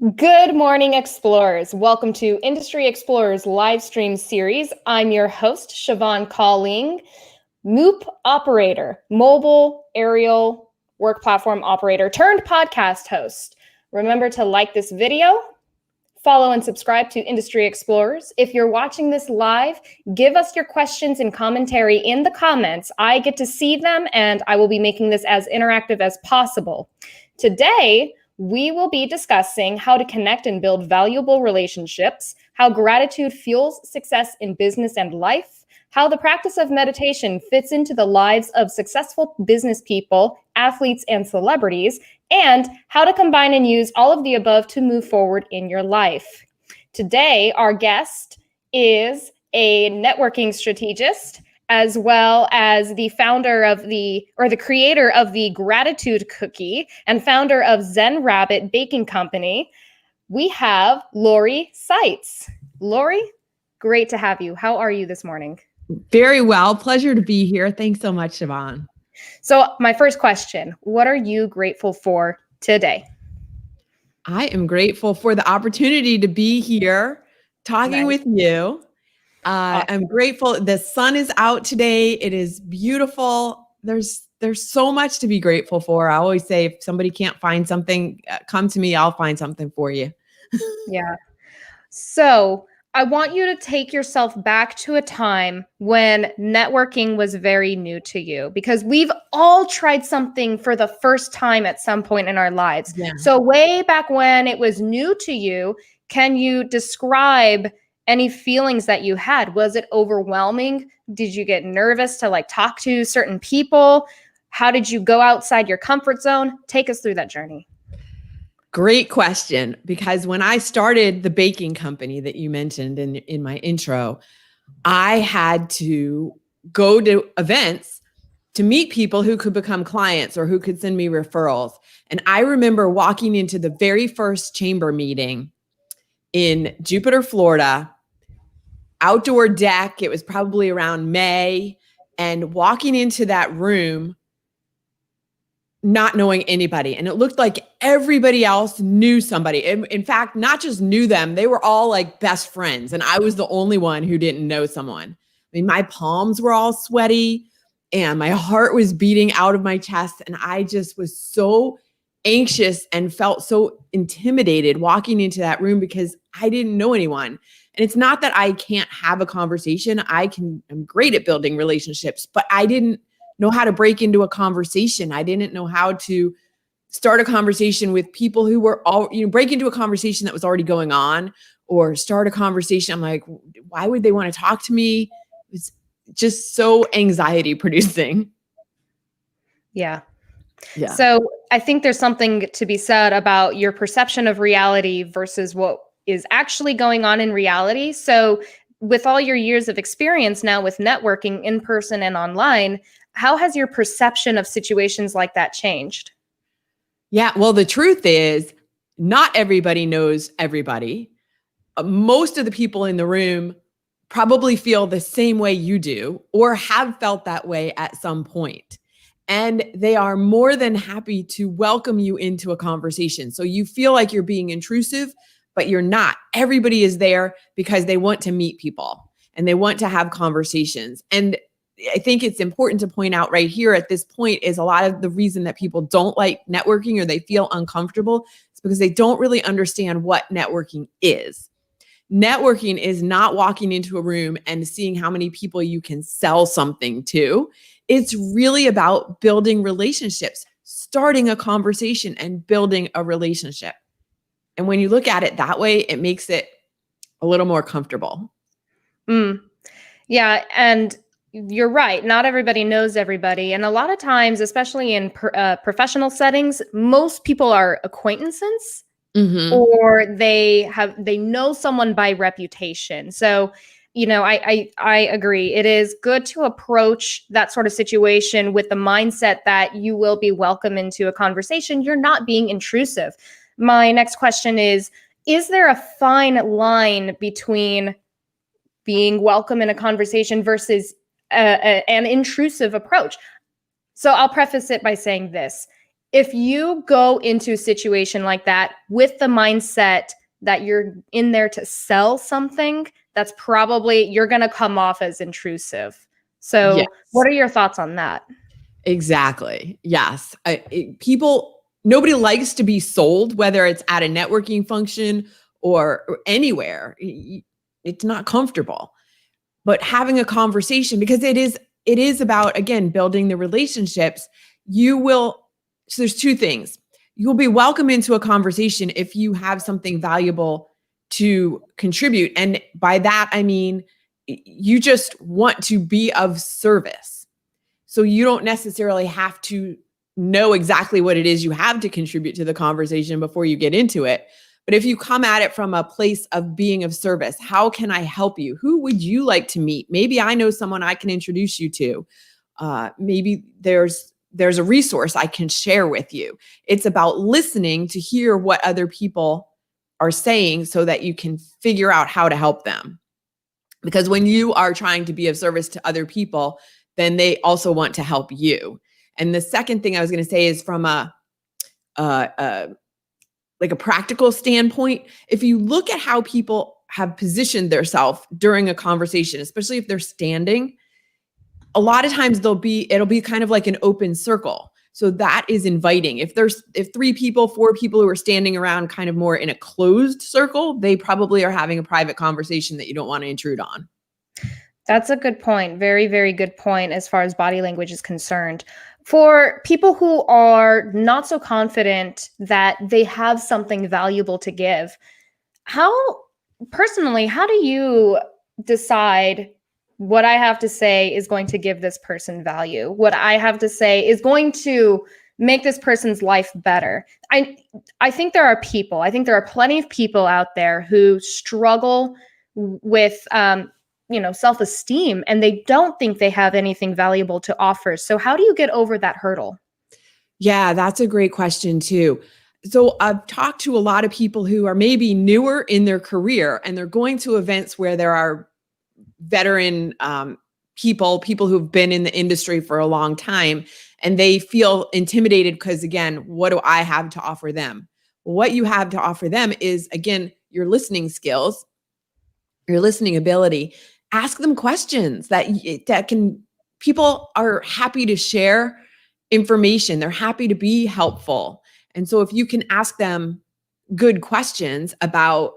Good morning, explorers. Welcome to Industry Explorers live stream series. I'm your host, Siobhan Colling, MOOP operator, mobile aerial work platform operator turned podcast host. Remember to like this video, follow and subscribe to Industry Explorers. If you're watching this live, give us your questions and commentary in the comments. I get to see them and I will be making this as interactive as possible. Today, we will be discussing how to connect and build valuable relationships, how gratitude fuels success in business and life, how the practice of meditation fits into the lives of successful business people, athletes, and celebrities, and how to combine and use all of the above to move forward in your life. Today, our guest is a networking strategist, as well as the founder of the creator of the Gratitude Cookie and founder of Zen Rabbit Baking Company. We have Lori Saitz. Lori, great to have you. How are you this morning? Very well. Pleasure to be here. Thanks so much, Siobhan. So my first question, what are you grateful for today? I am grateful for the opportunity to be here talking with you. I'm grateful. The sun is out today. It is beautiful. There's so much to be grateful for. I always say, if somebody can't find something, come to me. I'll find something for you. Yeah. So I want you to take yourself back to a time when networking was very new to you, because we've all tried something for the first time at some point in our lives. Yeah. So way back when it was new to you, can you describe any feelings that you had? Was it overwhelming? Did you get nervous to talk to certain people? How did you go outside your comfort zone? Take us through that journey. Great question, because when I started the baking company that you mentioned in my intro, I had to go to events to meet people who could become clients or who could send me referrals. And I remember walking into the very first chamber meeting in Jupiter, Florida, outdoor deck. It was probably around May, and walking into that room, not knowing anybody. And it looked like everybody else knew somebody. In fact, not just knew them, they were all like best friends. And I was the only one who didn't know someone. I mean, my palms were all sweaty and my heart was beating out of my chest. And I just was so anxious and felt so intimidated walking into that room because I didn't know anyone. And it's not that I can't have a conversation. I'm great at building relationships, but I didn't know how to break into a conversation. I didn't know how to start a conversation with people who were all, break into a conversation that was already going on, or start a conversation. I'm like, why would they want to talk to me? It's just so anxiety producing. Yeah. So I think there's something to be said about your perception of reality versus what is actually going on in reality. So with all your years of experience now with networking in person and online, how has your perception of situations like that changed? Yeah, well, the truth is not everybody knows everybody. Most of the people in the room probably feel the same way you do or have felt that way at some point. And they are more than happy to welcome you into a conversation. So you feel like you're being intrusive, but you're not. Everybody is there because they want to meet people and they want to have conversations. And I think it's important to point out right here at this point is a lot of the reason that people don't like networking or they feel uncomfortable is because they don't really understand what networking is. Networking is not walking into a room and seeing how many people you can sell something to. It's really about building relationships, starting a conversation and building a relationship. And when you look at it that way, it makes it a little more comfortable. Yeah. And you're right. Not everybody knows everybody. And a lot of times, especially in professional settings, most people are acquaintances or they know someone by reputation. So, I agree. It is good to approach that sort of situation with the mindset that you will be welcome into a conversation. You're not being intrusive. My next question is there a fine line between being welcome in a conversation versus an intrusive approach? So I'll preface it by saying this. if you go into a situation like that with the mindset that you're in there to sell something, that's probably, you're going to come off as intrusive. So what are your thoughts on that? Exactly. Yes. Nobody likes to be sold, whether it's at a networking function or anywhere. It's not comfortable. But having a conversation, because it is about, again, building the relationships, so there's two things. You'll be welcome into a conversation if you have something valuable to contribute. And by that, I mean, you just want to be of service. So you don't necessarily have to know exactly what it is you have to contribute to the conversation before you get into it. But if you come at it from a place of being of service, how can I help you? Who would you like to meet? Maybe I know someone I can introduce you to. Maybe there's a resource I can share with you. It's about listening to hear what other people are saying so that you can figure out how to help them. Because when you are trying to be of service to other people, then they also want to help you. And the second thing I was going to say is from a practical standpoint, if you look at how people have positioned themselves during a conversation, especially if they're standing, a lot of times it'll be kind of like an open circle. So that is inviting. If 3 people, 4 people who are standing around kind of more in a closed circle, they probably are having a private conversation that you don't want to intrude on. That's a good point. Very, very good point as far as body language is concerned. For people who are not so confident that they have something valuable to give, how do you decide what I have to say is going to give this person value? What I have to say is going to make this person's life better? I think there are plenty of people out there who struggle with self-esteem, and they don't think they have anything valuable to offer. So how do you get over that hurdle? Yeah, that's a great question too. So I've talked to a lot of people who are maybe newer in their career, and they're going to events where there are veteran people who've been in the industry for a long time, and they feel intimidated because, again, what do I have to offer them? What you have to offer them is, again, your listening skills, your listening ability. Ask them questions people are happy to share information. They're happy to be helpful. And so if you can ask them good questions about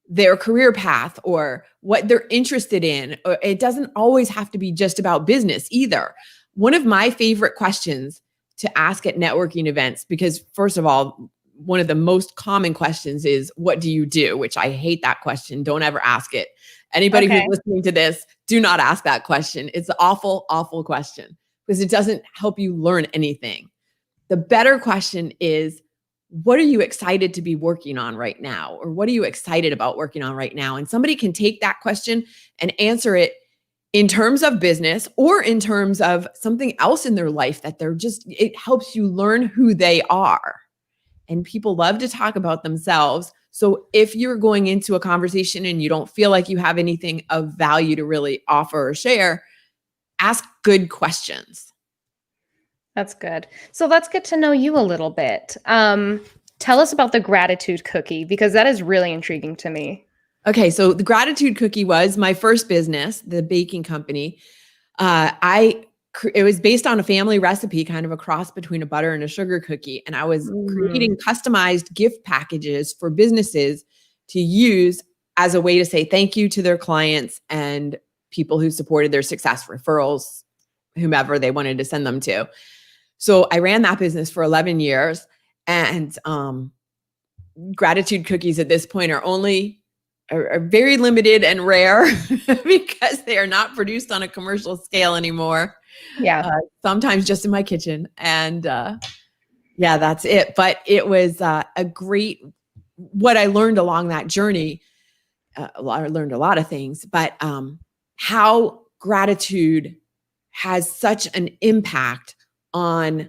their career path or what they're interested in, or it doesn't always have to be just about business either. One of my favorite questions to ask at networking events, because first of all, one of the most common questions is, what do you do? Which I hate that question. Don't ever ask it. Anybody who's listening to this, do not ask that question. It's an awful, awful question because it doesn't help you learn anything. The better question is, what are you excited to be working on right now? Or what are you excited about working on right now? And somebody can take that question and answer it in terms of business or in terms of something else in their life that it helps you learn who they are. And people love to talk about themselves. So if you're going into a conversation and you don't feel like you have anything of value to really offer or share, ask good questions. That's good. So let's get to know you a little bit. Tell us about the gratitude cookie, because that is really intriguing to me. Okay, so the gratitude cookie was my first business, the baking company. It was based on a family recipe, kind of a cross between a butter and a sugar cookie. And I was creating customized gift packages for businesses to use as a way to say thank you to their clients and people who supported their success, referrals, whomever they wanted to send them to. So I ran that business for 11 years. And gratitude cookies at this point are very limited and rare because they are not produced on a commercial scale anymore. Yeah. Sometimes just in my kitchen. And that's it. But it was what I learned along that journey. I learned a lot of things, but how gratitude has such an impact on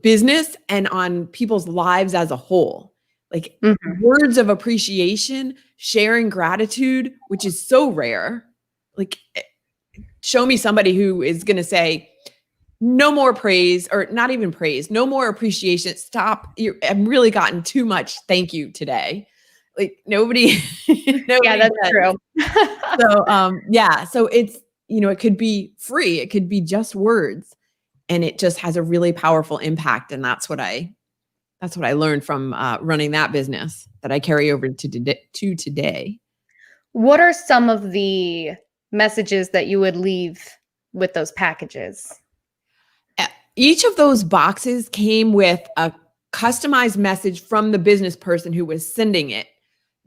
business and on people's lives as a whole. Like words of appreciation, sharing gratitude, which is so rare. Like, show me somebody who is going to say, no more praise, or not even praise, no more appreciation. Stop. I've really gotten too much thank you today. Like nobody, Yeah, nobody that's does. true. Yeah. So it's, it could be free. It could be just words, and it just has a really powerful impact. And that's what I learned from running that business that I carry over to today. What are some of the messages that you would leave with those packages? Each of those boxes came with a customized message from the business person who was sending it.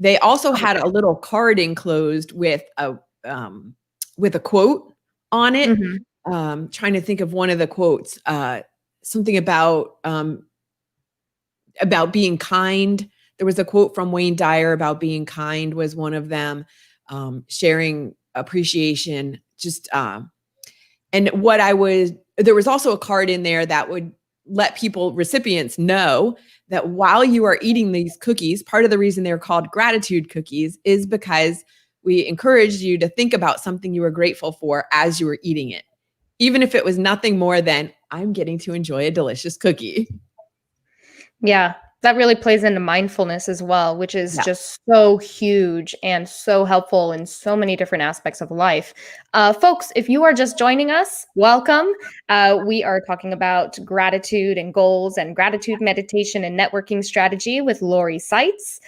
They also had a little card enclosed with a quote on it. Mhm. Trying to think of one of the quotes. Something about being kind. There was a quote from Wayne Dyer about being kind was one of them. Sharing appreciation. And there was also a card in there that would let recipients know that while you are eating these cookies, part of the reason they're called gratitude cookies is because we encouraged you to think about something you were grateful for as you were eating it, even if it was nothing more than, I'm getting to enjoy a delicious cookie. Yeah, that really plays into mindfulness as well, which is Yeah. just so huge and so helpful in so many different aspects of life. Folks, if you are just joining us, welcome. We are talking about gratitude and goals and gratitude meditation and networking strategy with Lori Saitz.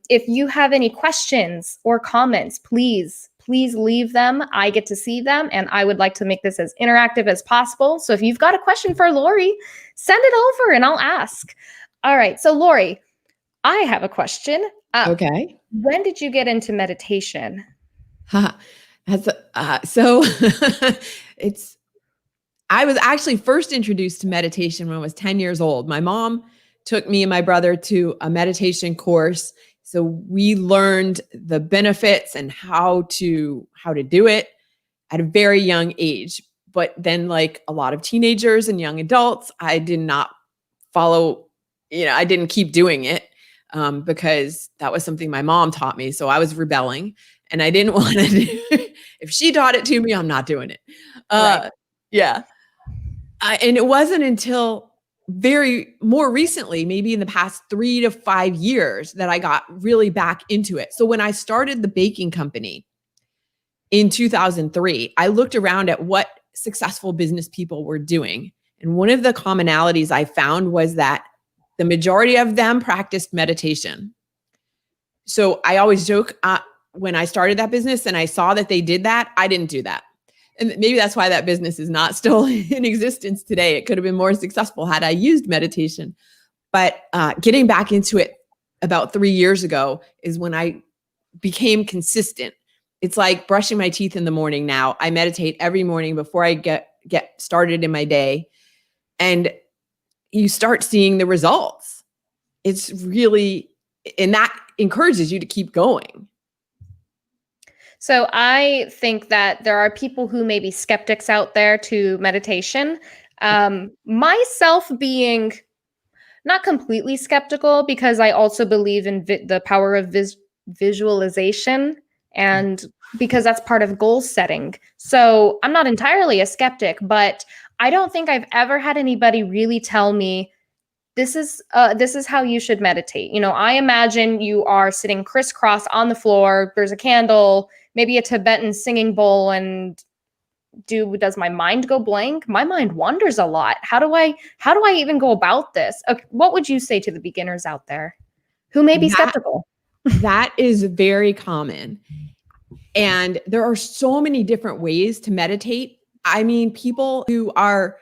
If you have any questions or comments, please leave them. I get to see them, and I would like to make this as interactive as possible. So if you've got a question for Lori, send it over and I'll ask. All right. So, Lori, I have a question. Okay. When did you get into meditation? So I was actually first introduced to meditation when I was 10 years old. My mom took me and my brother to a meditation course. So we learned the benefits and how to do it at a very young age. But then, like a lot of teenagers and young adults, I did not follow, I didn't keep doing it because that was something my mom taught me. So I was rebelling and I didn't want to do it. If she taught it to me, I'm not doing it. Right. Yeah. And it wasn't until more recently, maybe in the past 3 to 5 years, that I got really back into it. So when I started the baking company in 2003, I looked around at what successful business people were doing. And one of the commonalities I found was that the majority of them practiced meditation. So I always joke, when I started that business and I saw that they did that, I didn't do that. And maybe that's why that business is not still in existence today. It could have been more successful had I used meditation. But getting back into it about 3 years ago is when I became consistent. It's like brushing my teeth in the morning now. I meditate every morning before I get started in my day. And you start seeing the results. It's really, and that encourages you to keep going. So I think that there are people who may be skeptics out there to meditation. Myself being not completely skeptical, because I also believe in the power of visualization, and because that's part of goal setting. So I'm not entirely a skeptic, but I don't think I've ever had anybody really tell me this is how you should meditate. I imagine you are sitting crisscross on the floor. There's a candle, maybe a Tibetan singing bowl, and does my mind go blank? My mind wanders a lot. How do I even go about this? Okay, what would you say to the beginners out there who may be skeptical? That is very common. And there are so many different ways to meditate. I mean, people who are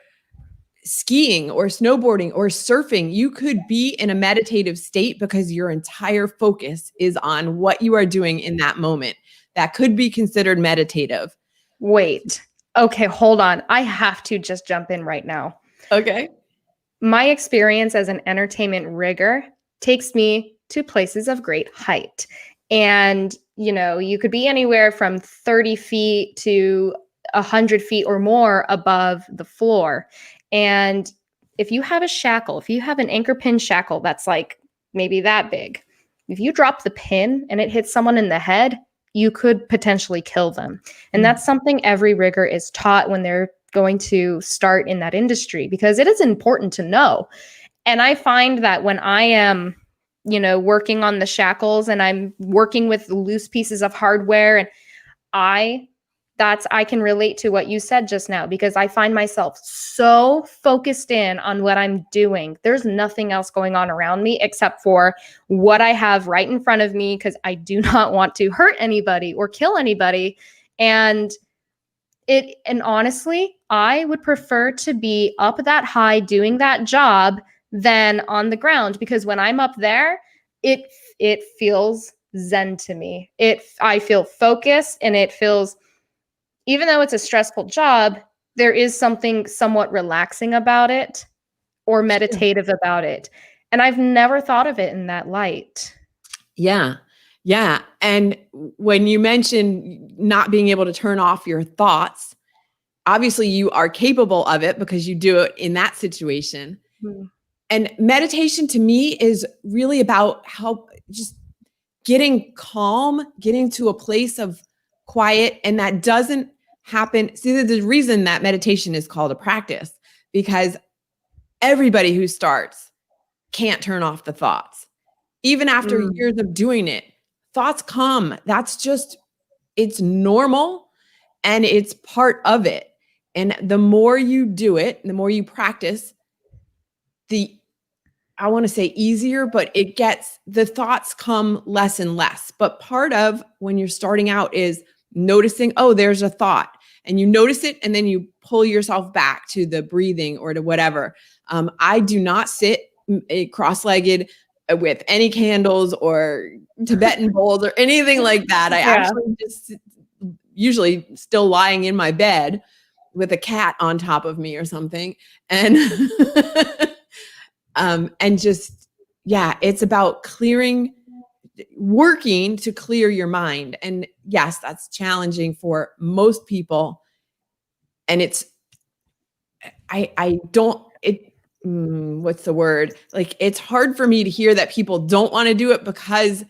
skiing or snowboarding or surfing, you could be in a meditative state because your entire focus is on what you are doing in that moment. That could be considered meditative. Wait. Okay, hold on. I have to just jump in right now. Okay. My experience as an entertainment rigger takes me to places of great height. And, you could be anywhere from 30 feet to 100 feet or more above the floor. And if you have an anchor pin shackle that's like maybe that big, if you drop the pin and it hits someone in the head, you could potentially kill them. And that's something every rigger is taught when they're going to start in that industry, because it is important to know. And I find that when I am, working on the shackles and I'm working with loose pieces of hardware, and I can relate to what you said just now, because I find myself so focused in on what I'm doing. There's nothing else going on around me except for what I have right in front of me, because I do not want to hurt anybody or kill anybody. And honestly, I would prefer to be up that high doing that job than on the ground, because when I'm up there, it feels zen to me. I feel focused, and it feels, even though it's a stressful job, there is something somewhat relaxing about it, or meditative about it. And I've never thought of it in that light. Yeah. Yeah. And when you mention not being able to turn off your thoughts, obviously you are capable of it because you do it in that situation. Hmm. And meditation to me is really about how just getting calm, getting to a place of quiet. And that doesn't happen. See, there's a reason that meditation is called a practice, because everybody who starts can't turn off the thoughts. Even after years of doing it, thoughts come. That's just, it's normal and it's part of it. And the more you do it, the more you practice, I want to say easier, but the thoughts come less and less. But part of when you're starting out is noticing, oh, there's a thought, and you notice it, and then you pull yourself back to the breathing or to whatever. I do not sit cross-legged with any candles or Tibetan bowls or anything like that. I actually just usually still lying in my bed with a cat on top of me or something. And and just, it's about working to clear your mind. And yes, that's challenging for most people. And what's the word? Like, it's hard for me to hear that people don't want to do it because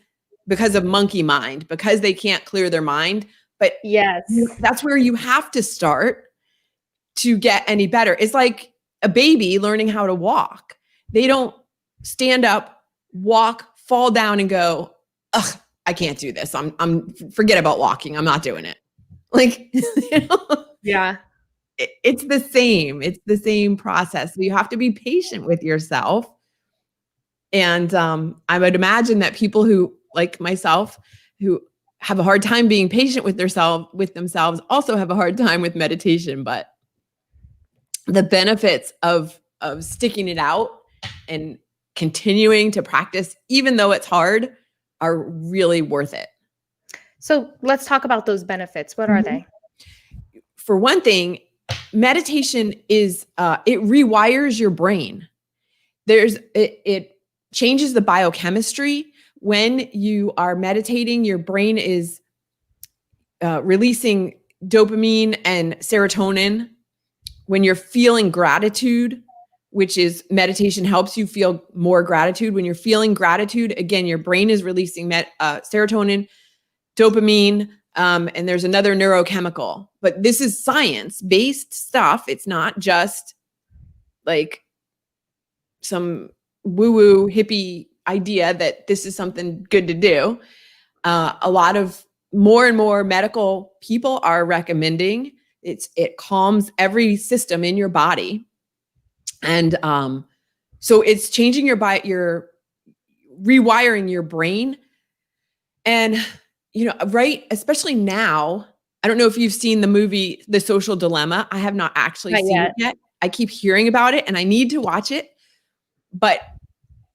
of monkey mind, because they can't clear their mind. But yes, that's where you have to start to get any better. It's like a baby learning how to walk. They don't stand up, walk, fall down, and go, ugh, I can't do this. I'm forget about walking. I'm not doing it. Like, yeah. It's the same. It's the same process. So you have to be patient with yourself. And I would imagine that people who, like myself, who have a hard time being patient with themselves also have a hard time with meditation. But the benefits of sticking it out and continuing to practice, even though it's hard, are really worth it. So let's talk about those benefits. What are they? For one thing, meditation is it rewires your brain. It changes the biochemistry. When you are meditating, your brain is releasing dopamine and serotonin. When you're feeling gratitude, which is meditation helps you feel more gratitude. When you're feeling gratitude, again, your brain is releasing serotonin, dopamine, and there's another neurochemical. But this is science-based stuff. It's not just like some woo-woo hippie idea that this is something good to do. A lot of more and more medical people are recommending it calms every system in your body. And so it's changing you're rewiring your brain. And, right, especially now, I don't know if you've seen the movie, The Social Dilemma. I have not actually seen it yet. I keep hearing about it and I need to watch it. But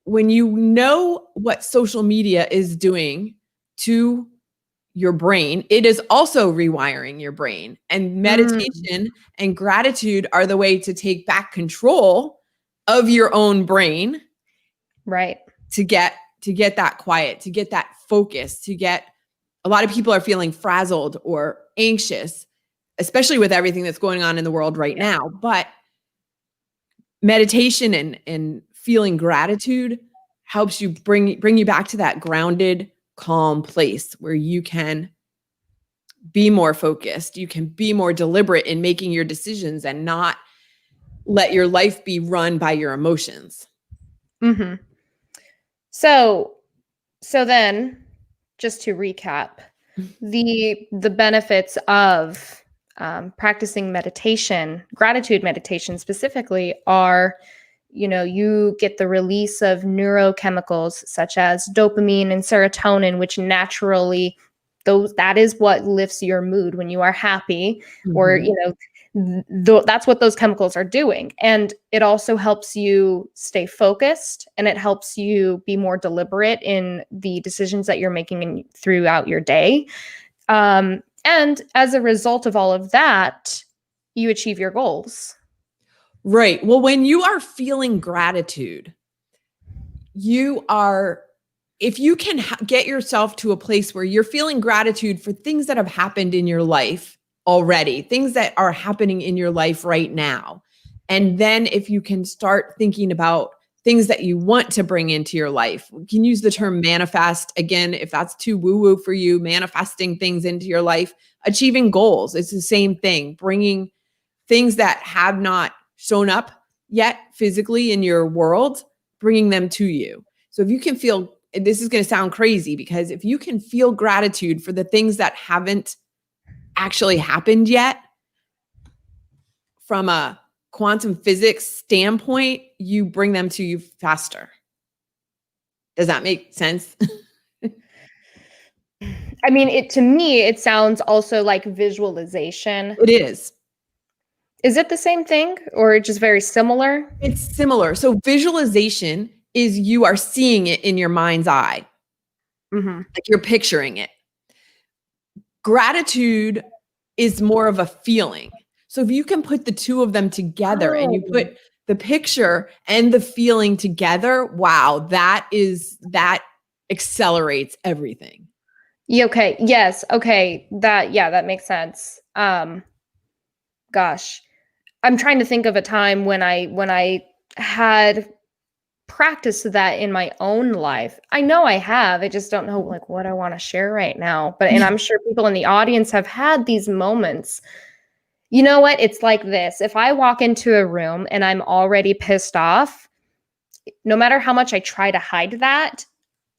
when you know what social media is doing to your brain, it is also rewiring your brain. And meditation and gratitude are the way to take back control of your own brain. Right. To get that quiet, to get that focus, a lot of people are feeling frazzled or anxious, especially with everything that's going on in the world right now. But meditation and feeling gratitude helps you bring you back to that grounded, calm place where you can be more focused. You can be more deliberate in making your decisions and not let your life be run by your emotions. Mm-hmm. So then, just to recap, the benefits of practicing meditation, gratitude meditation specifically, are, you get the release of neurochemicals such as dopamine and serotonin, which naturally that is what lifts your mood when you are happy, or that's what those chemicals are doing. And it also helps you stay focused, and it helps you be more deliberate in the decisions that you're making throughout your day. And as a result of all of that, you achieve your goals. Right. Well, when you are feeling gratitude, if you can get yourself to a place where you're feeling gratitude for things that have happened in your life already, things that are happening in your life right now. And then if you can start thinking about things that you want to bring into your life, we can use the term manifest again, if that's too woo-woo for you, manifesting things into your life, achieving goals. It's the same thing, bringing things that have not shown up yet physically in your world, bringing them to you. So if you can feel, this is going to sound crazy, because if you can feel gratitude for the things that haven't actually happened yet, from a quantum physics standpoint, you bring them to you faster. Does that make sense? I mean, to me, it sounds also like visualization. It is. Is it the same thing, or just very similar? It's similar. So visualization is you are seeing it in your mind's eye. Like you're picturing it. Gratitude is more of a feeling. So if you can put the two of them together and you put the picture and the feeling together, wow, that accelerates everything. Yeah, okay. Yes. Okay. That makes sense. Gosh, I'm trying to think of a time when I had practiced that in my own life. I know I have. I just don't know like what I want to share right now. And I'm sure people in the audience have had these moments. You know what? It's like this. If I walk into a room and I'm already pissed off, no matter how much I try to hide that,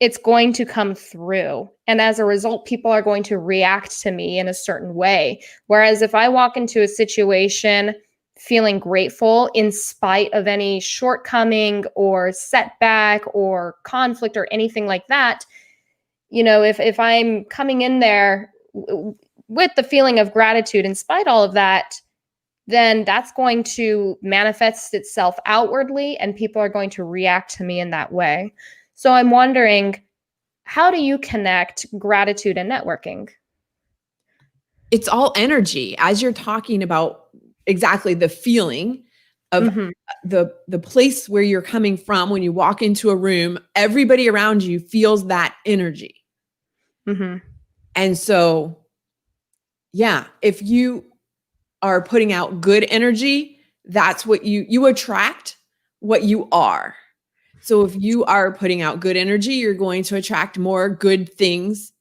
it's going to come through. And as a result, people are going to react to me in a certain way. Whereas if I walk into a situation feeling grateful in spite of any shortcoming or setback or conflict or anything like that, if I'm coming in there with the feeling of gratitude in spite all of that, then that's going to manifest itself outwardly, and people are going to react to me in that way. So I'm wondering, how do you connect gratitude and networking? It's all energy. As you're talking about exactly the feeling of the place where you're coming from when you walk into a room, everybody around you feels that energy. And so, yeah, if you are putting out good energy, that's what you attract what you are. So if you are putting out good energy, you're going to attract more good things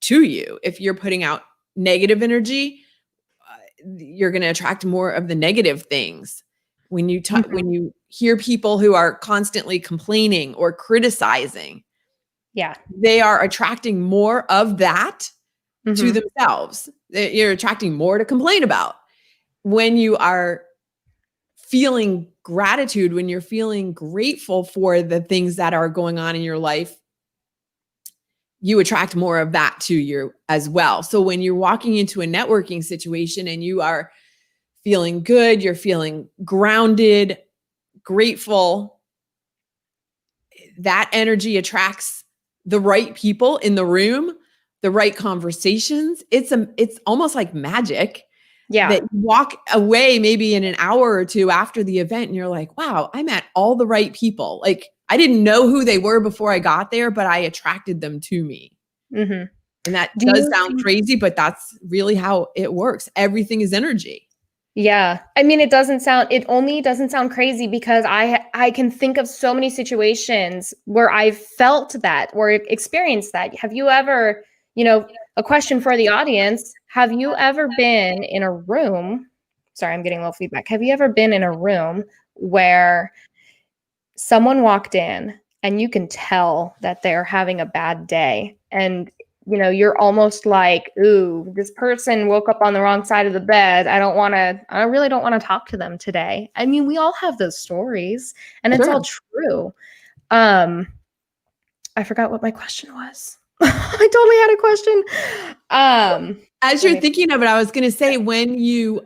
to you. If you're putting out negative energy, you're going to attract more of the negative things. When you when you hear people who are constantly complaining or criticizing, they are attracting more of that to themselves. You're attracting more to complain about. When you are feeling gratitude, when you're feeling grateful for the things that are going on in your life, you attract more of that to you as well. So when you're walking into a networking situation and you are feeling good, you're feeling grounded, grateful, that energy attracts the right people in the room, the right conversations. It's almost like magic. Yeah. That you walk away maybe in an hour or two after the event and you're like, wow, I met all the right people. Like I didn't know who they were before I got there, but I attracted them to me. And that does sound crazy, but that's really how it works. Everything is energy. Yeah. I mean, it only doesn't sound crazy because I can think of so many situations where I've felt that or experienced that. Have you ever, a question for the audience. Have you ever been in a room? Sorry, I'm getting a little feedback. Have you ever been in a room where someone walked in and you can tell that they're having a bad day, and you're almost like, ooh, this person woke up on the wrong side of the bed. I really don't want to talk to them today. I mean, we all have those stories, and it's all true. I forgot what my question was. I totally had a question. As you're thinking of it, I was going to say, when you,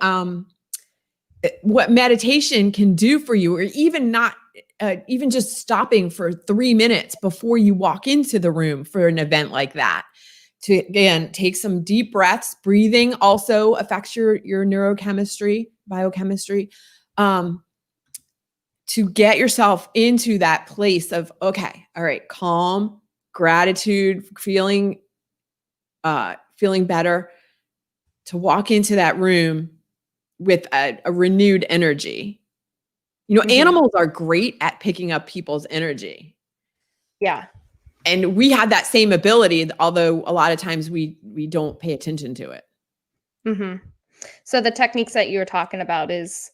what meditation can do for you, or even not, even just stopping for 3 minutes before you walk into the room for an event like that, to, again, take some deep breaths. Breathing also affects your neurochemistry, biochemistry, to get yourself into that place of, okay, all right, calm, gratitude, feeling better, to walk into that room with a renewed energy. Animals are great at picking up people's energy. Yeah. And we have that same ability, although a lot of times we don't pay attention to it. Mm-hmm. So the techniques that you're talking about is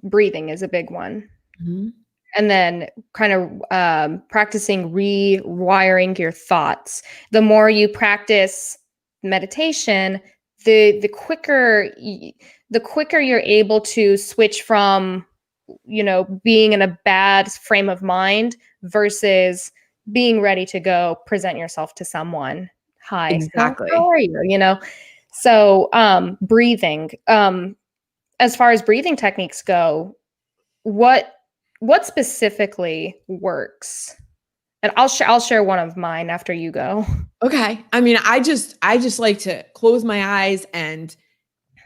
breathing is a big one. Mm-hmm. And then kind of practicing rewiring your thoughts. The more you practice meditation, the quicker you're able to switch from, being in a bad frame of mind versus being ready to go present yourself to someone. Hi, exactly. How are you? So breathing. As far as breathing techniques go, what specifically works? And I'll share one of mine after you go. Okay. I mean, I just like to close my eyes and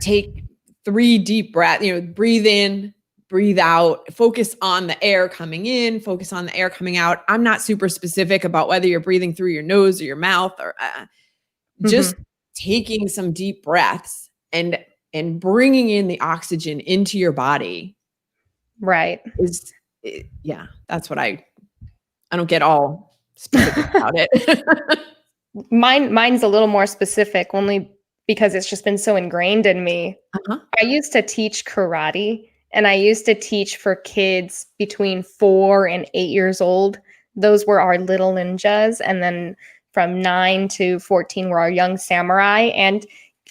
take 3 deep breaths, breathe in, breathe out, focus on the air coming in, focus on the air coming out. I'm not super specific about whether you're breathing through your nose or your mouth, or just taking some deep breaths and bringing in the oxygen into your body. Right. That's what I don't get all specific about it. Mine's a little more specific, only because it's just been so ingrained in me. I used to teach karate, and I used to teach for kids between 4 and 8 years old. Those were our little ninjas. And then from 9 to 14 were our young samurai. And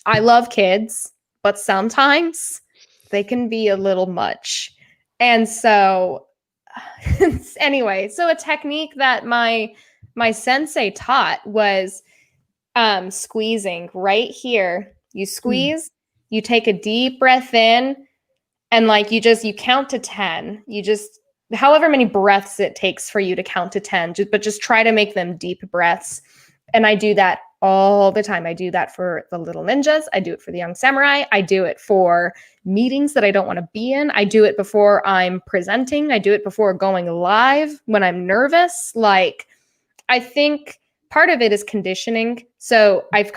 I love kids, but sometimes they can be a little much. And so anyway, so a technique that my sensei taught was squeezing right here. You squeeze, you take a deep breath in, and you count to 10. You just, however many breaths it takes for you to count to 10, but just try to make them deep breaths. And I do that all the time. I do that for the little ninjas. I do it for the young samurai. I do it for meetings that I don't want to be in. I do it before I'm presenting. I do it before going live when I'm nervous. I think part of it is conditioning. So I've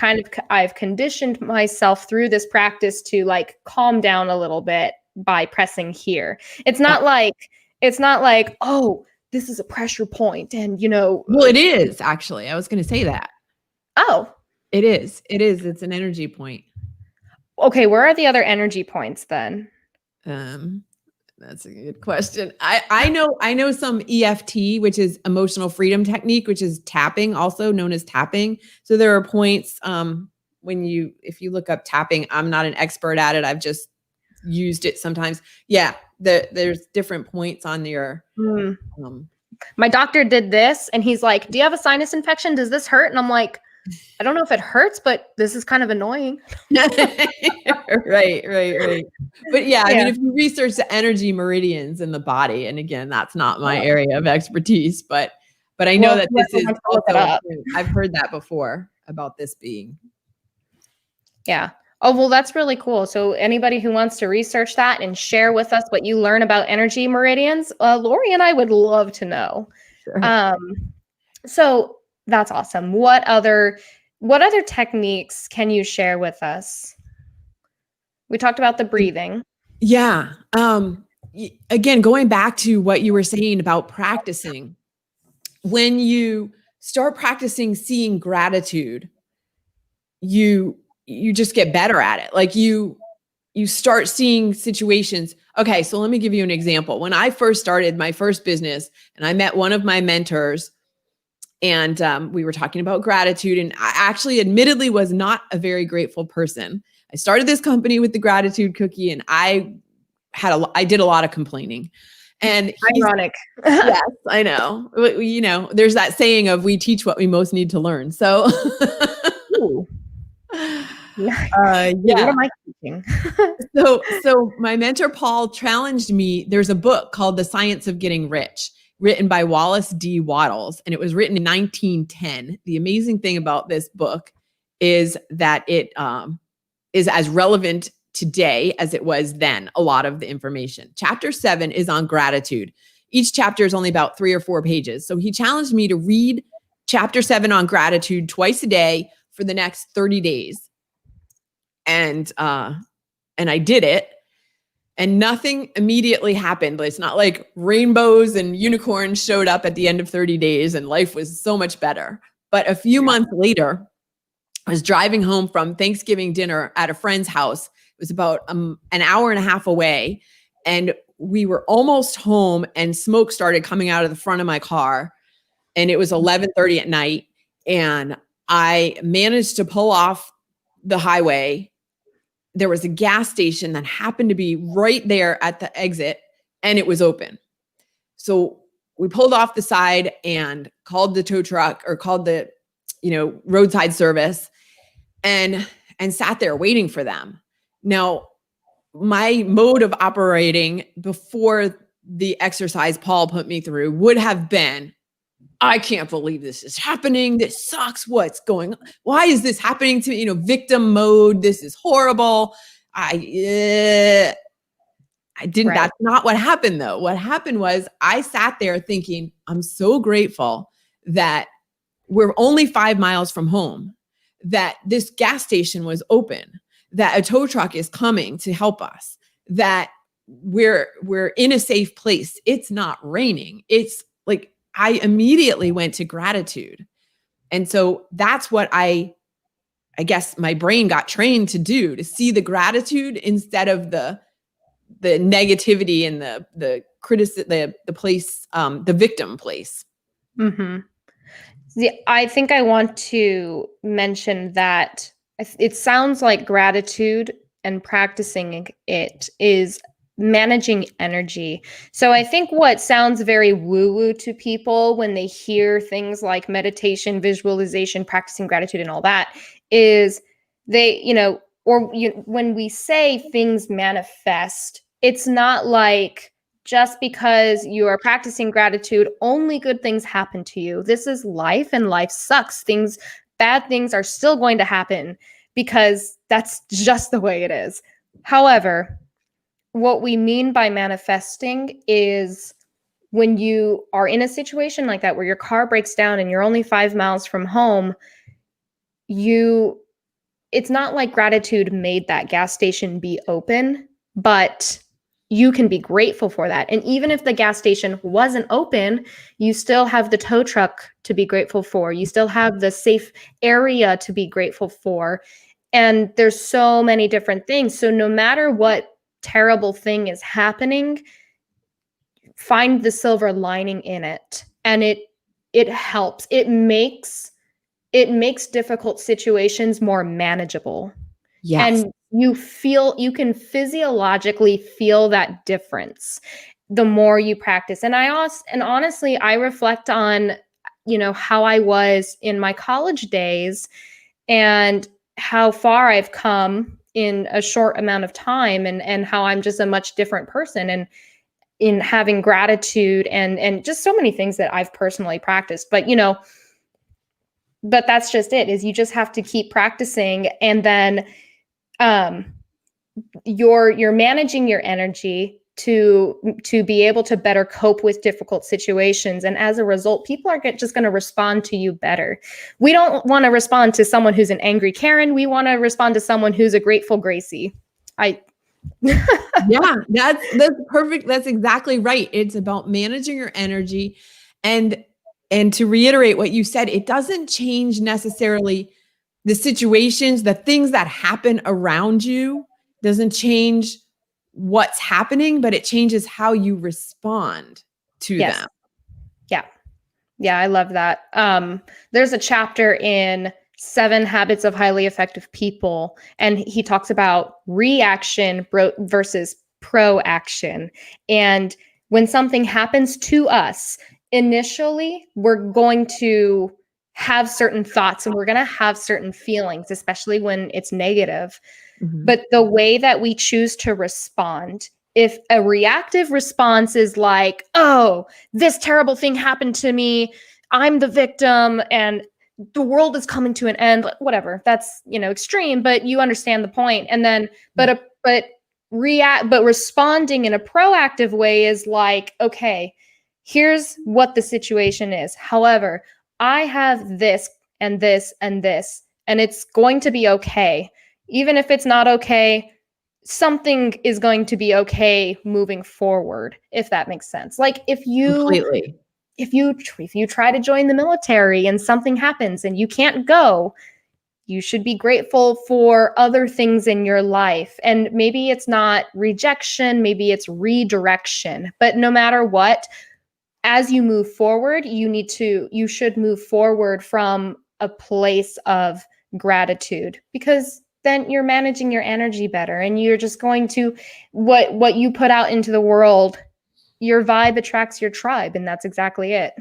conditioned myself through this practice to calm down a little bit by pressing here. It's not like, oh, this is a pressure point, and well, it is actually. I was going to say that. Oh, it is. It's an energy point. Okay, where are the other energy points then? That's a good question. I know some EFT, which is emotional freedom technique, which is tapping, also known as tapping. So there are points if you look up tapping. I'm not an expert at it. I've just used it sometimes. Yeah, there's different points on your. My doctor did this, and he's like, "Do you have a sinus infection? Does this hurt?" And I'm like, I don't know if it hurts, but this is kind of annoying. Right. But yeah, I mean, if you research the energy meridians in the body, and again, that's not my area of expertise, but I know that this is also, I've heard that before about this being. Yeah. Oh, well, that's really cool. So anybody who wants to research that and share with us what you learn about energy meridians, Lori and I would love to know. Sure. So that's awesome. What other techniques can you share with us? We talked about the breathing. Yeah. Again, going back to what you were saying about practicing, when you start practicing seeing gratitude, you just get better at it. Like you start seeing situations. Okay, so let me give you an example. When I first started my first business and I met one of my mentors, and we were talking about gratitude, and I actually admittedly was not a very grateful person. I started this company with the gratitude cookie, and I did a lot of complaining. And ironic. Yes, I know. You know, there's that saying of we teach what we most need to learn. So Yeah. What am I teaching? So my mentor Paul challenged me. There's a book called The Science of Getting Rich, written by Wallace D. Wattles, and it was written in 1910. The amazing thing about this book is that it is as relevant today as it was then, a lot of the information. Chapter 7 is on gratitude. Each chapter is only about 3 or 4 pages. So he challenged me to read chapter 7 on gratitude twice a day for the next 30 days. And I did it, and nothing immediately happened. It's not like rainbows and unicorns showed up at the end of 30 days and life was so much better. But a few months later, I was driving home from Thanksgiving dinner at a friend's house. It was about an hour and a half away, and we were almost home, and smoke started coming out of the front of my car, and it was 11:30 at night, and I managed to pull off the highway. There was a gas station that happened to be right there at the exit, and it was open. So we pulled off the side and called the tow truck, or called the, roadside service, and sat there waiting for them. Now, my mode of operating before the exercise Paul put me through would have been, I can't believe this is happening. This sucks. What's going on? Why is this happening to me? Victim mode. This is horrible. I didn't. Right. That's not what happened, though. What happened was I sat there thinking, I'm so grateful that we're only 5 miles from home, that this gas station was open, that a tow truck is coming to help us, that we're in a safe place. It's not raining. It's like, I immediately went to gratitude. And so that's what I guess my brain got trained to do, to see the gratitude instead of the negativity and the criticism, the place, the victim place. Mm-hmm. I think I want to mention that it sounds like gratitude and practicing it is managing energy. So I think what sounds very woo-woo to people when they hear things like meditation, visualization, practicing gratitude and all that is they, when we say things manifest, it's not like just because you are practicing gratitude, only good things happen to you. This is life, and life sucks. Bad things are still going to happen because that's just the way it is. However, what we mean by manifesting is when you are in a situation like that, where your car breaks down and you're only 5 miles from home, it's not like gratitude made that gas station be open, but you can be grateful for that. And even if the gas station wasn't open, you still have the tow truck to be grateful for. You still have the safe area to be grateful for. And there's so many different things. So no matter what terrible thing is happening, find the silver lining in it. And it helps. It makes difficult situations more manageable. Yes. And you can physiologically feel that difference the more you practice. And honestly, I reflect on, how I was in my college days and how far I've come in a short amount of time, and how I'm just a much different person, and in having gratitude and just so many things that I've personally practiced. But, but that's just it, is you just have to keep practicing, and then you're managing your energy to be able to better cope with difficult situations. And as a result, people are just going to respond to you better. We don't want to respond to someone who's an angry Karen. We want to respond to someone who's a grateful Gracie. Yeah, that's perfect. That's exactly right. It's about managing your energy. And to reiterate what you said, it doesn't change necessarily the situations, the things that happen around you doesn't change what's happening, but it changes how you respond to them. Yeah. Yeah, I love that. There's a chapter in 7 Habits of Highly Effective People, and he talks about reaction versus proaction. And when something happens to us, initially, we're going to have certain thoughts and we're going to have certain feelings, especially when it's negative. Mhm. But the way that we choose to respond, if a reactive response is like, oh, this terrible thing happened to me, I'm the victim, and the world is coming to an end, whatever, that's, extreme, but you understand the point. And then, but responding in a proactive way is like, okay, here's what the situation is. However, I have this and this and this, and it's going to be okay. Even if it's not okay, something is going to be okay moving forward, if that makes sense. Like Completely. if you try to join the military and something happens and you can't go, you should be grateful for other things in your life. And maybe it's not rejection, maybe it's redirection. But no matter what, as you move forward, you should move forward from a place of gratitude, because then you're managing your energy better, and you're just going to what you put out into the world. Your vibe attracts your tribe, and that's exactly it.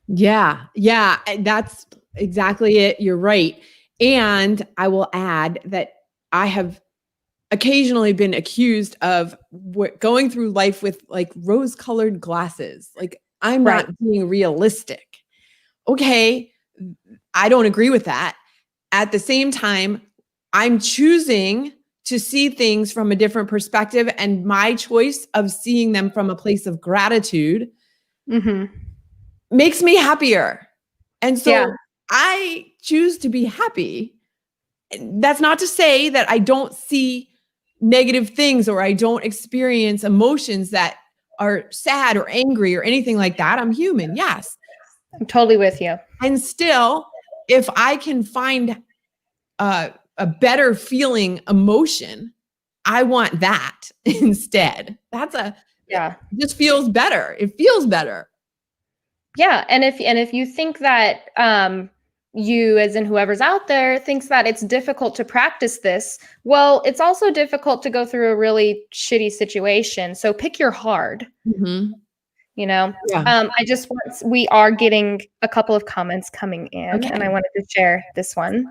Yeah. Yeah. That's exactly it. You're right. And I will add that I have occasionally been accused of going through life with like rose-colored glasses. Like I'm Right. not being realistic. Okay, I don't agree with that. At the same time, I'm choosing to see things from a different perspective, and my choice of seeing them from a place of gratitude makes me happier. And so I choose to be happy. That's not to say that I don't see negative things or I don't experience emotions that are sad or angry or anything like that. I'm human, yes. I'm totally with you. And still, if I can find a better feeling emotion, I want that instead. It just feels better. It feels better. Yeah, and if you think that you, as in whoever's out there, thinks that it's difficult to practice this, well, it's also difficult to go through a really shitty situation. So pick your hard. Mm-hmm. Yeah. We are getting a couple of comments coming in, and I wanted to share this one.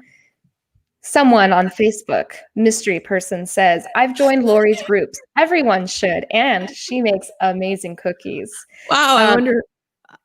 Someone on Facebook, mystery person, says, I've joined Lori's groups. Everyone should, and she makes amazing cookies. Wow, I wonder.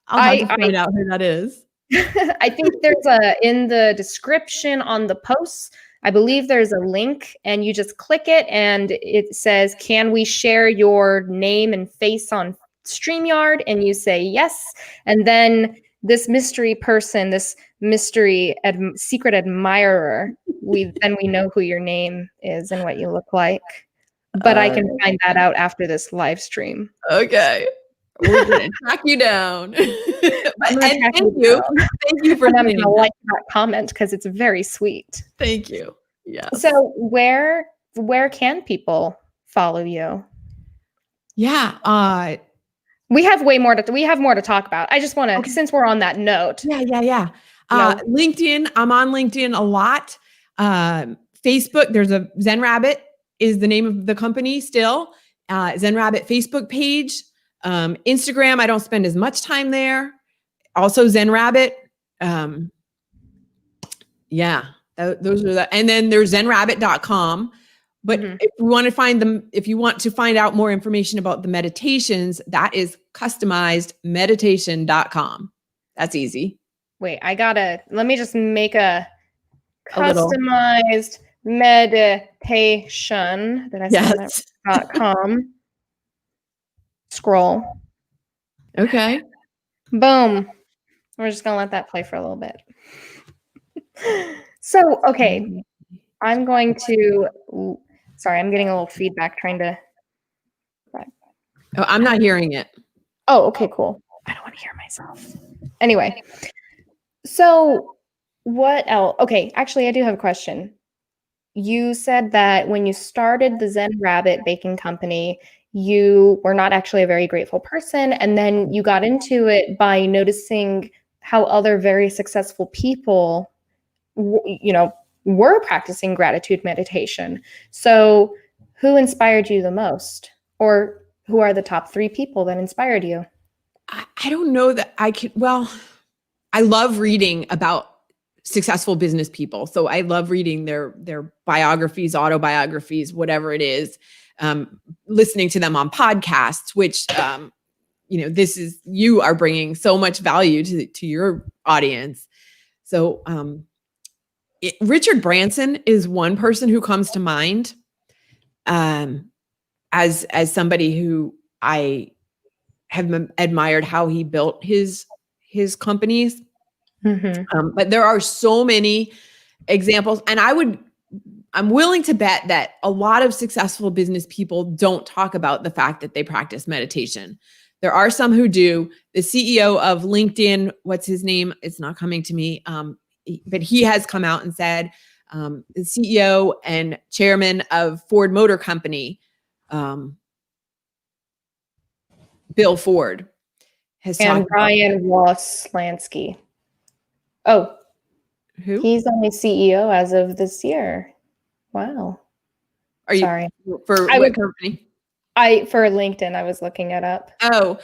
I'll have to find out who that is. I think there's in the description on the posts, I believe there's a link, and you just click it and it says, can we share your name and face on StreamYard? And you say yes. And then this mystery person, this mystery secret admirer, we know who your name is and what you look like. But I can find that out after this live stream. Okay. We're going to track you down. Thank you for and I'm going to like that comment because it's very sweet. Thank you. Yeah. So where can people follow you? Yeah. We have more to talk about. I just want to, since we're on that note. Yeah. LinkedIn. I'm on LinkedIn a lot. Facebook. There's a Zen Rabbit is the name of the company still. Zen Rabbit Facebook page. Instagram, I don't spend as much time there. Also Zen Rabbit. Those are the, and then there's zenrabbit.com. But if you want to find out more information about the meditations, that is customizedmeditation.com. That's easy. Wait, let me just make a customized meditation. Did I say that? .com. Scroll. Okay. Boom. We're just gonna let that play for a little bit. So, okay, I'm going to. Sorry, I'm getting a little feedback trying to. Oh, I'm not hearing it. Oh, okay, cool. I don't want to hear myself. Anyway, so What else? Okay, actually, I do have a question. You said that when you started the Zen Rabbit Baking Company, you were not actually a very grateful person, and then you got into it by noticing how other very successful people, were practicing gratitude meditation. So, who inspired you the most, or who are the top 3 people that inspired you? I don't know that I could, well, I love reading about successful business people. So I love reading their biographies, autobiographies, whatever it is, listening to them on podcasts, which, you are bringing so much value to your audience. So Richard Branson is one person who comes to mind as somebody who I have admired how he built his companies. But there are so many examples, and I'm willing to bet that a lot of successful business people don't talk about the fact that they practice meditation. There are some who do. The CEO of LinkedIn, what's his name? It's not coming to me. But he has come out and said, the CEO and chairman of Ford Motor Company, Bill Ford, has And talked about Ryan Woslansky. Oh, who? he's only CEO as of this year. Wow. Are you Sorry. for I what would- company? For LinkedIn, I was looking it up. Oh,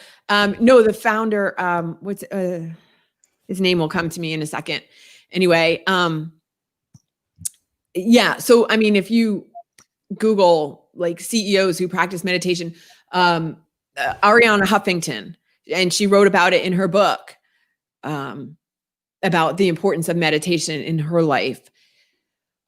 no, the founder, what's his name will come to me in a second. Anyway, yeah. So, I mean, if you Google like CEOs who practice meditation, Ariana Huffington, and she wrote about it in her book, about the importance of meditation in her life.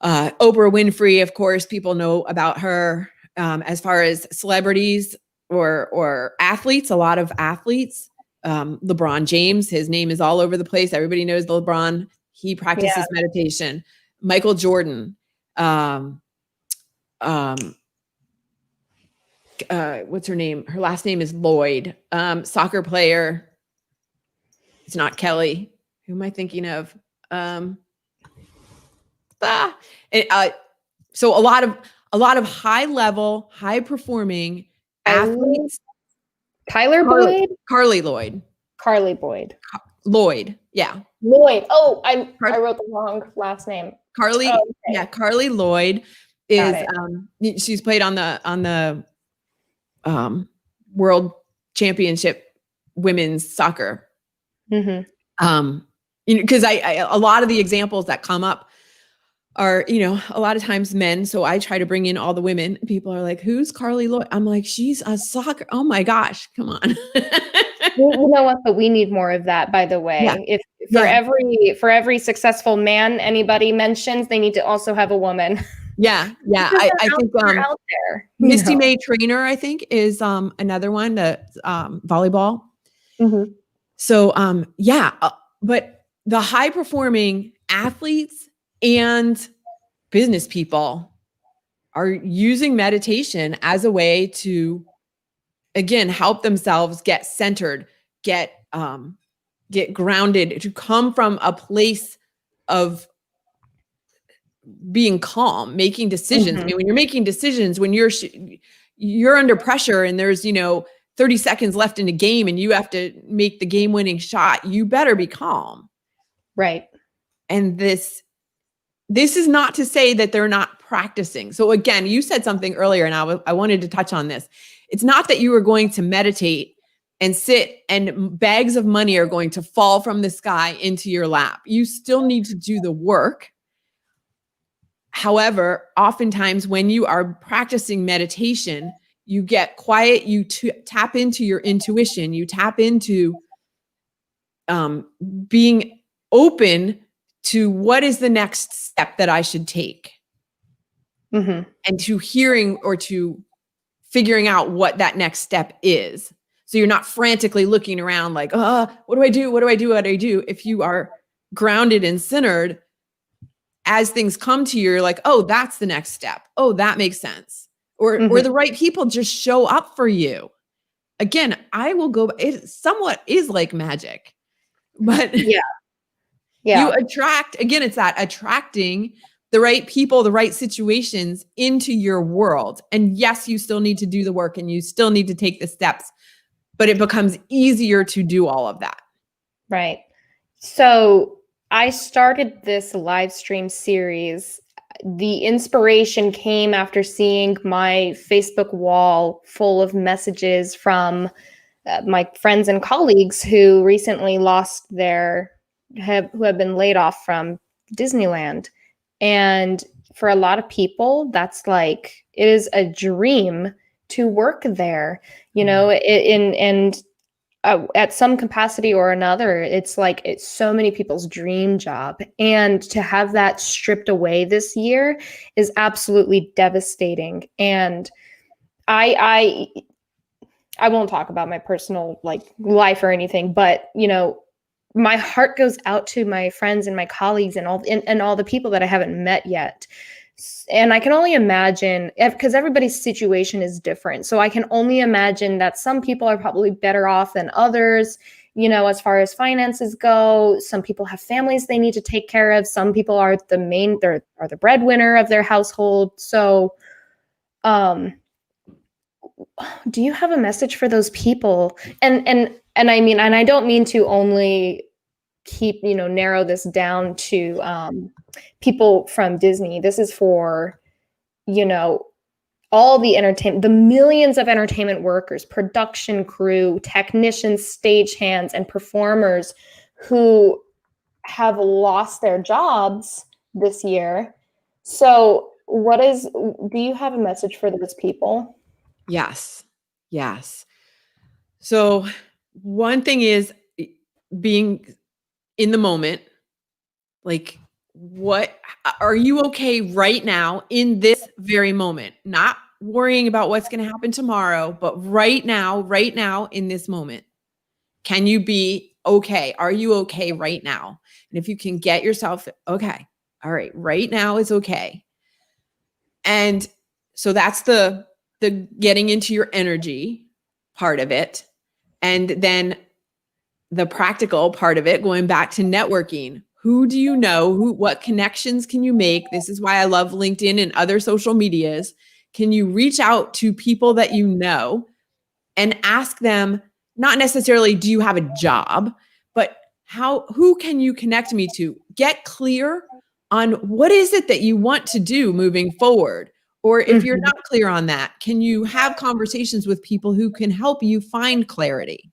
Oprah Winfrey, of course, people know about her. As far as celebrities or athletes, a lot of athletes, LeBron James, his name is all over the place. Everybody knows LeBron. He practices meditation. Michael Jordan, what's her name? Her last name is Lloyd. Soccer player. It's not Kelly. Who am I thinking of? So a lot of high level, high performing athletes. Tyler Boyd? Carly Lloyd. Carly Boyd. Lloyd. Yeah. Lloyd. Oh, I wrote the wrong last name. Carly. Oh, okay. Yeah. Carly Lloyd is, she's played on the World Championship women's soccer. Because a lot of the examples that come up are, a lot of times men. So I try to bring in all the women. People are like, who's Carly Lloyd? I'm like, she's a soccer. Oh my gosh, come on. You know what? But we need more of that, by the way. Yeah. If for every successful man anybody mentions, they need to also have a woman. Yeah. Yeah. I think out there. Misty May Trainer, I think, is another one, that volleyball. So but the high performing athletes and business people are using meditation as a way to, again, help themselves get centered, get grounded, to come from a place of being calm, making decisions. I mean, when you're making decisions, when you're under pressure and there's, 30 seconds left in a game and you have to make the game-winning shot, you better be calm. Right. And this is not to say that they're not practicing. So again, you said something earlier and I wanted to touch on this. It's not that you are going to meditate and sit and bags of money are going to fall from the sky into your lap. You still need to do the work. However, oftentimes when you are practicing meditation, you get quiet, you tap into your intuition, you tap into being open to what is the next step that I should take, and to hearing or to figuring out what that next step is. So you're not frantically looking around like, what do I do? What do I do? What do I do? If you are grounded and centered, as things come to you, you're like, oh, that's the next step. Oh, that makes sense. Or the right people just show up for you. Again, I will go, it somewhat is like magic, but You Yeah. attract, again, it's that attracting the right people, the right situations into your world. And yes, you still need to do the work and you still need to take the steps, but it becomes easier to do all of that. Right. So I started this live stream series. The inspiration came after seeing my Facebook wall full of messages from my friends and colleagues who recently lost who have been laid off from Disneyland. And for a lot of people, that's like, it is a dream to work there, and at some capacity or another, it's like it's so many people's dream job. And to have that stripped away this year is absolutely devastating. And I I won't talk about my personal life or anything, but my heart goes out to my friends and my colleagues and all the people that I haven't met yet. And I can only imagine, because everybody's situation is different. So I can only imagine that some people are probably better off than others, as far as finances go. Some people have families they need to take care of. Some people are the breadwinner of their household. So, do you have a message for those people? And I mean, and I don't mean to only narrow this down to people from Disney. This is for all the entertainment, the millions of entertainment workers, production crew, technicians, stagehands, and performers who have lost their jobs this year. So do you have a message for those people? Yes. Yes. So one thing is being in the moment. Like, what are you okay right now in this very moment? Not worrying about what's going to happen tomorrow, but right now in this moment. Can you be okay? Are you okay right now? And if you can get yourself, okay, all right, right now is okay. And so that's the getting into your energy part of it. And then the practical part of it, going back to networking. Who do you know? What connections can you make? This is why I love LinkedIn and other social medias. Can you reach out to people that you know and ask them, not necessarily, do you have a job, but who can you connect me to? Get clear on what is it that you want to do moving forward. Or if you're not clear on that, can you have conversations with people who can help you find clarity?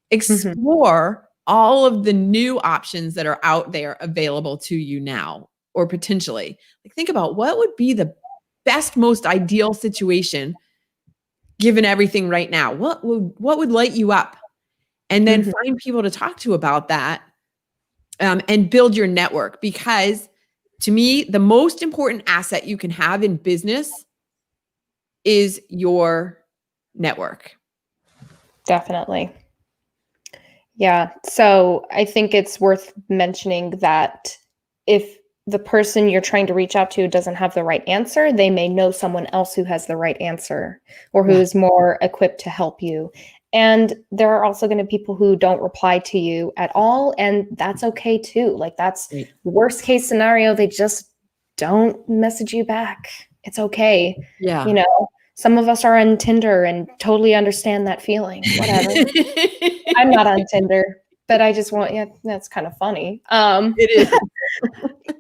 Explore all of the new options that are out there available to you now, or potentially. Like, think about what would be the best, most ideal situation given everything right now. What would light you up? And then find people to talk to about that, and build your network. Because to me, the most important asset you can have in business is your network. Definitely. Yeah. So I think it's worth mentioning that if the person you're trying to reach out to doesn't have the right answer, they may know someone else who has the right answer or who is more equipped to help you. And there are also going to be people who don't reply to you at all. And that's okay too. Like, that's worst case scenario. They just don't message you back. It's okay. Yeah. Some of us are on Tinder and totally understand that feeling. Whatever. I'm not on Tinder, but I just that's kind of funny. It is.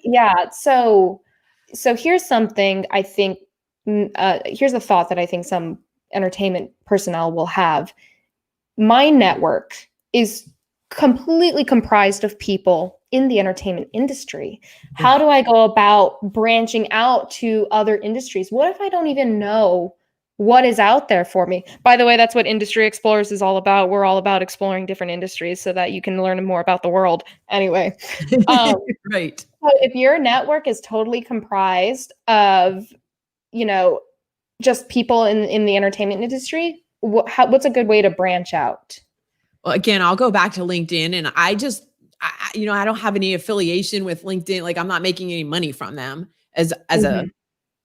Yeah. So here's something I think, here's a thought that I think some entertainment personnel will have. My network is completely comprised of people in the entertainment industry. How do I go about branching out to other industries? What if I don't even know what is out there for me? By the way, that's what Industry Explorers is all about. We're all about exploring different industries so that you can learn more about the world. Anyway, right. So if your network is totally comprised of, just people in the entertainment industry, what's a good way to branch out? Well, again, I'll go back to LinkedIn, and I don't have any affiliation with LinkedIn. Like, I'm not making any money from them as a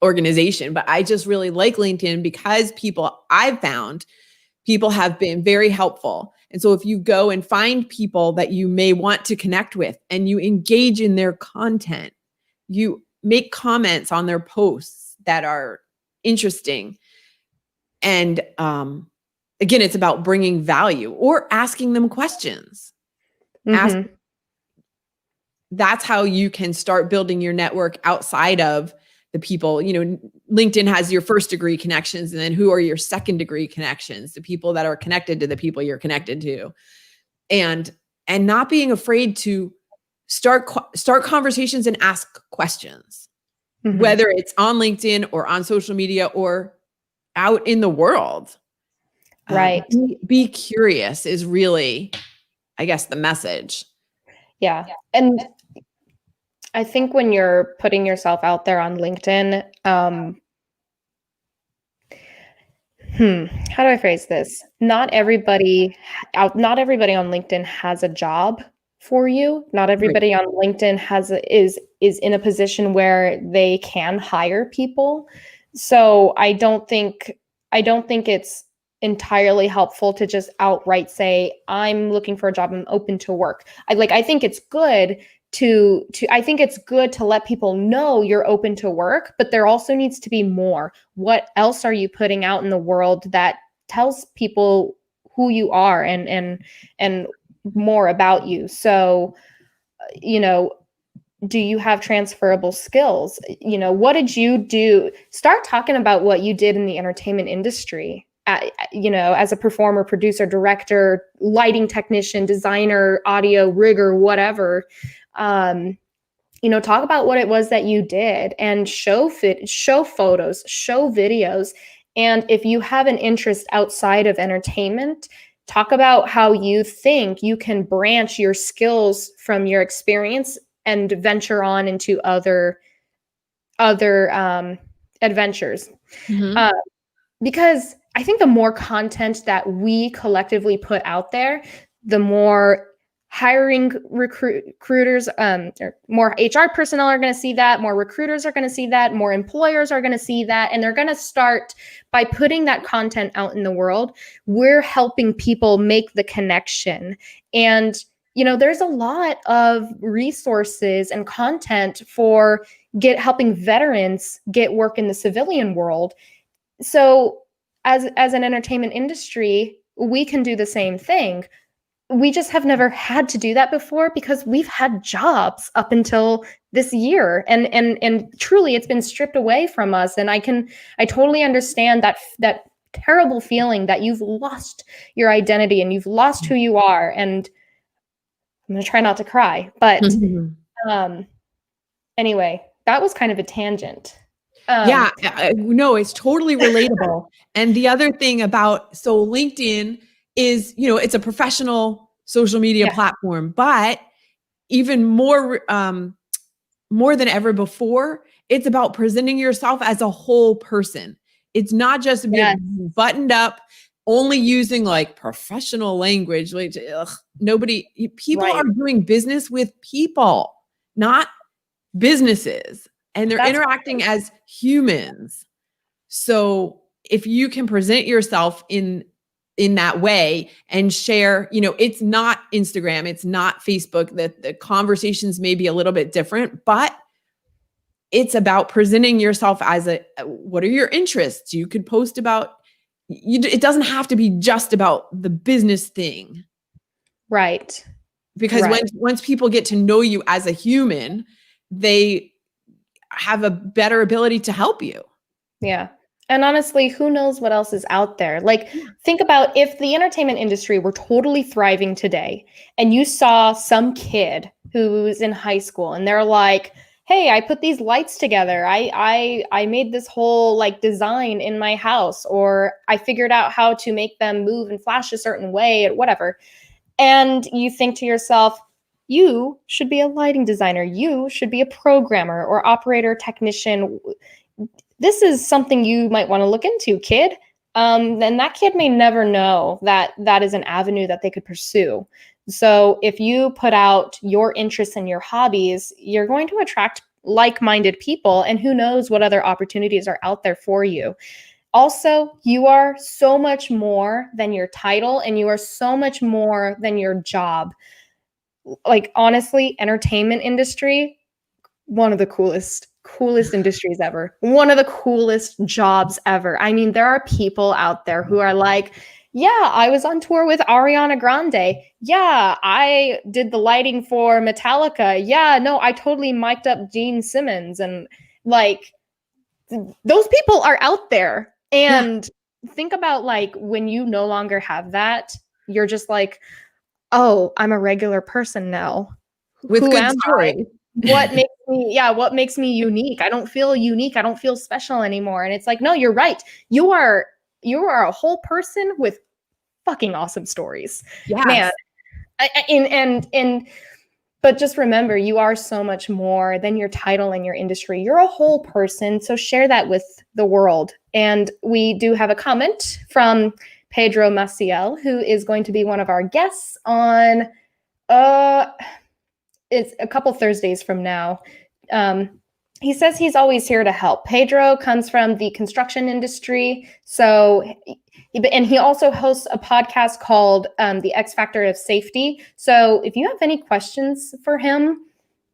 organization, but I just really like LinkedIn because I've found people have been very helpful. And so if you go and find people that you may want to connect with and you engage in their content, you make comments on their posts that are interesting. And again, it's about bringing value or asking them questions. That's how you can start building your network outside of the people. LinkedIn has your first degree connections, and then who are your second degree connections, the people that are connected to the people you're connected to, and not being afraid to start conversations and ask questions, whether it's on LinkedIn or on social media or out in the world. Right. Be curious is really, I guess, the message. Yeah. And I think when you're putting yourself out there on LinkedIn, how do I phrase this? Not everybody on LinkedIn has a job for you. Not everybody on LinkedIn is in a position where they can hire people. So I don't think it's entirely helpful to just outright say, I'm looking for a job, I'm open to work. I think it's good to let people know you're open to work, but there also needs to be more. What else are you putting out in the world that tells people who you are and more about you? So, do you have transferable skills? What did you do? Start talking about what you did in the entertainment industry. As a performer, producer, director, lighting technician, designer, audio rigger, whatever. Talk about what it was that you did and show photos, show videos. And if you have an interest outside of entertainment, talk about how you think you can branch your skills from your experience and venture on into other adventures. Because I think the more content that we collectively put out there, the more hiring recruiters, or more HR personnel are going to see that, more recruiters are going to see that, more employers are going to see that, and they're going to start by putting that content out in the world. We're helping people make the connection. And, there's a lot of resources and content for helping veterans get work in the civilian world. So as an entertainment industry, we can do the same thing. We just have never had to do that before because we've had jobs up until this year, and truly it's been stripped away from us. And I totally understand that terrible feeling that you've lost your identity and you've lost who you are. And I'm going to try not to cry, but anyway, that was kind of a tangent. No, it's totally relatable. And the other thing so LinkedIn is, it's a professional social media platform, but even more than ever before, it's about presenting yourself as a whole person. It's not just being buttoned up, only using professional language. People are doing business with people, not businesses, and they're interacting as humans. So if you can present yourself in that way and share, it's not Instagram, it's not Facebook, that the conversations may be a little bit different, but it's about presenting yourself as what are your interests? You could post about, it doesn't have to be just about the business thing. Right. Because once people get to know you as a human, they have a better ability to help you. Yeah. And honestly, who knows what else is out there? Think about if the entertainment industry were totally thriving today and you saw some kid who's in high school and they're like, hey, I put these lights together. I made this whole design in my house, or I figured out how to make them move and flash a certain way or whatever. And you think to yourself, you should be a lighting designer. You should be a programmer or operator, technician. This is something you might want to look into, kid. And that kid may never know that that is an avenue that they could pursue. So if you put out your interests and your hobbies, you're going to attract like-minded people, and who knows what other opportunities are out there for you. Also, you are so much more than your title, and you are so much more than your job. Like, honestly, entertainment industry, one of the coolest industries ever. One of the coolest jobs ever. I mean, there are people out there who are like, yeah, I was on tour with Ariana Grande. Yeah, I did the lighting for Metallica. Yeah, no, I totally mic'd up Gene Simmons. And like, those people are out there. And think about like when you no longer have that, you're just like, oh, I'm a regular person now. With Who good am story. what makes me unique? I don't feel unique. I don't feel special anymore. And it's like, no, you're right. You are a whole person with fucking awesome stories. Yes. Man. But just remember, you are so much more than your title and your industry. You're a whole person. So share that with the world. And we do have a comment from Pedro Maciel, who is going to be one of our guests on it's a couple Thursdays from now. He says he's always here to help. Pedro comes from the construction industry. And he also hosts a podcast called The X Factor of Safety. So if you have any questions for him,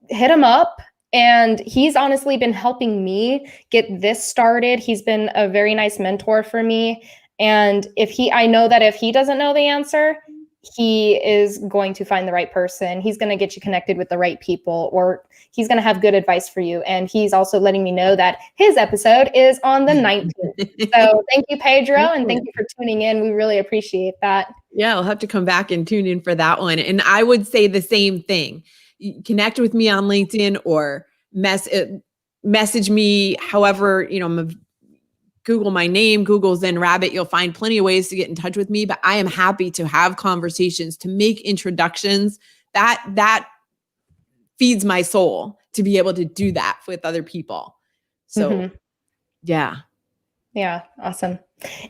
hit him up. And he's honestly been helping me get this started. He's been a very nice mentor for me. And I know that if he doesn't know the answer, he is going to find the right person. He's going to get you connected with the right people, or he's going to have good advice for you. And he's also letting me know that his episode is on the 19th. So thank you, Pedro. And thank you for tuning in. We really appreciate that. Yeah, I'll have to come back and tune in for that one. And I would say the same thing. Connect with me on LinkedIn or message me, however, Google my name, Google Zen Rabbit. You'll find plenty of ways to get in touch with me, but I am happy to have conversations, to make introductions. That feeds my soul to be able to do that with other people. So yeah. Yeah. Awesome.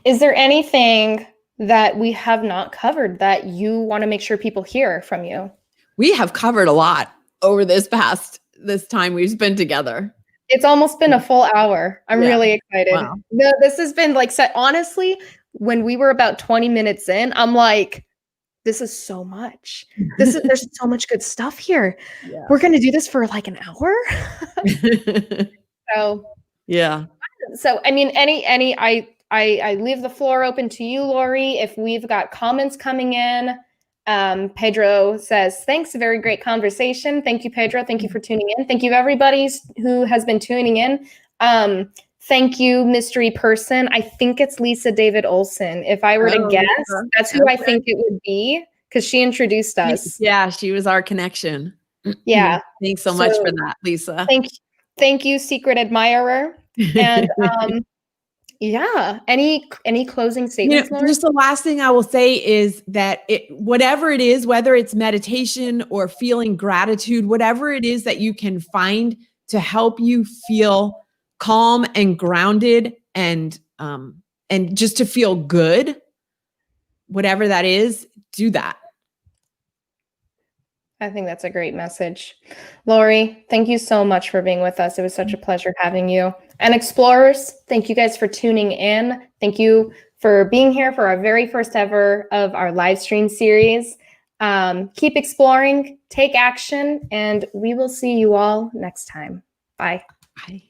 Is there anything that we have not covered that you want to make sure people hear from you? We have covered a lot over this time we've spent together. It's almost been a full hour. I'm really excited. Wow. No, this has been like set. Honestly, when we were about 20 minutes in, I'm like, this is so much. There's so much good stuff here. Yeah. We're going to do this for like an hour. So, yeah. So, I mean, I leave the floor open to you, Lori. If we've got comments coming in, Pedro says, thanks, a very great conversation. Thank you, Pedro. Thank you for tuning in. Thank you, everybody who has been tuning in. Thank you, mystery person. I think it's Lisa David Olson. If I were to guess, that's who I think it would be, because she introduced us. Yeah, she was our connection. Yeah. Thanks so much for that, Lisa. Thank you, secret admirer. And yeah. Any closing statements, Lauren? Just the last thing I will say is that whatever it is, whether it's meditation or feeling gratitude, whatever it is that you can find to help you feel calm and grounded and just to feel good, whatever that is, do that. I think that's a great message. Lori, thank you so much for being with us. It was such a pleasure having you. And explorers, thank you guys for tuning in. Thank you for being here for our very first ever of our live stream series. Keep exploring, take action, and we will see you all next time. Bye. Bye.